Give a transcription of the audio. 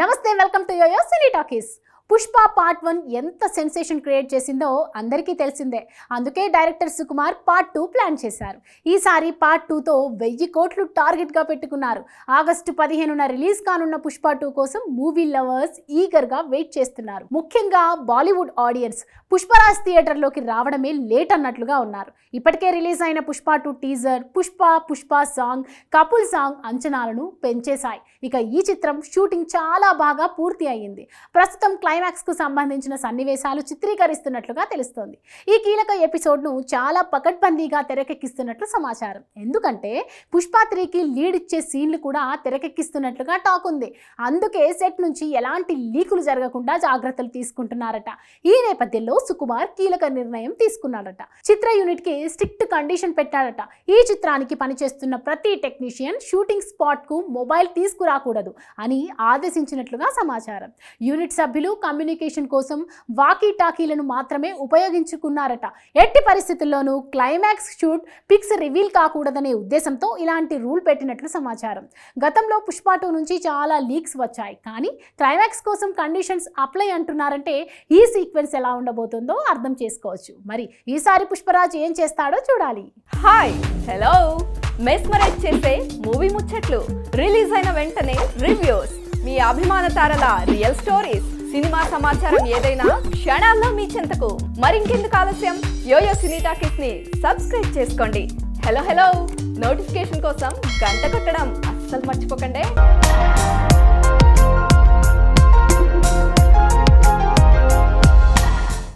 నమస్తే, welcome to YoYo cine talkies. Pushpa part 1 ఎంత sensation create చేసిందో అందరికీ తెలిసిందే. అందుకే డైరెక్టర్ సుకుమార్ పార్ట్ 2 ప్లాన్ చేశారు. ఈసారి పార్ట్ 2తో 1000 కోట్లు టార్గెట్గా పెట్టుకున్నారు. ఆగస్టు 15న రిలీజ్ కానున్న పుష్ప 2 కోసం మూవీ లవర్స్ ఈగర్గా వెయిట్ చేస్తున్నారు. ముఖ్యంగా బాలీవుడ్ ఆడియన్స్ పుష్పరాజ్ థియేటర్లోకి రావడమే లేట్ అన్నట్లుగా ఉన్నారు. ఇప్పటికే రిలీజ్ అయిన Pushpa 2 teaser, Pushpa song, couple song అంచనాలను పెంచేశాయి. ఇక ఈ చిత్రం షూటింగ్ చాలా బాగా పూర్తి అయ్యింది. ప్రస్తుతం క్లైమాక్స్ కు సంబంధించిన సన్నివేశాలు చిత్రీకరిస్తున్నట్లుగా తెలుస్తోంది. ఈ కీలక ఎపిసోడ్ను చాలా పకడ్బందీగా తెరకెక్కిస్తున్నట్లు సమాచారం. ఎందుకంటే పుష్ప 3కి లీడ్ ఇచ్చే సీన్లు కూడా తెరకెక్కిస్తున్నట్లుగా టాక్ ఉంది. అందుకే సెట్ నుంచి ఎలాంటి లీకులు జరగకుండా జాగ్రత్తలు తీసుకుంటున్నారట. ఈ నేపథ్యంలో సుకుమార్ కీలక నిర్ణయం తీసుకున్నాడట. చిత్ర యూనిట్ కి స్ట్రిక్ట్ కండిషన్ పెట్టాడట. ఈ చిత్రానికి పనిచేస్తున్న ప్రతి టెక్నీషియన్ షూటింగ్ స్పాట్ కు మొబైల్ తీసుకురాకూడదు అని ఆదేశించినట్లుగా సమాచారం. యూనిట్ సభ్యులు కమ్యూనికేషన్ కోసం వాకీ టాకీలను మాత్రమే ఉపయోగించుకున్నారట. ఎట్టి పరిస్థితుల్లోనూ క్లైమాక్స్ షూట్ పిక్స్ రివీల్ కాకూడదనే ఉద్దేశంతో ఇలాంటి రూల్ పెట్టినట్లు సమాచారం. గతంలో పుష్ప 2 నుంచి చాలా లీక్స్ వచ్చాయి, కానీ క్లైమాక్స్ కోసం కండిషన్స్ అప్లై అంటున్నారంటే ఈ సీక్వెన్స్ ఎలా ఉండబోతుందో అర్థం చేసుకోవచ్చు. మరి ఈసారి పుష్పరాజ్ ఏం చేస్తాడో చూడాలి. హాయ్, హలో, మెస్మరైజ్ చేసే మూవీ ముచ్చట్లు, రిలీజ్ అయిన వెంటనే రివ్యూస్, మీ అభిమాన తారల రియల్ స్టోరీస్, సినిమా సమాచారం ఏదైనా క్షణాల్లో మీ చెంతకు. మరింకెందుకు ఆలస్యం, యోయో సినీ టాకీస్ ని సబ్స్క్రైబ్ చేసుకోండి. హలో, నోటిఫికేషన్ కోసం గంట కొట్టడం అస్సలు మర్చిపోకండి.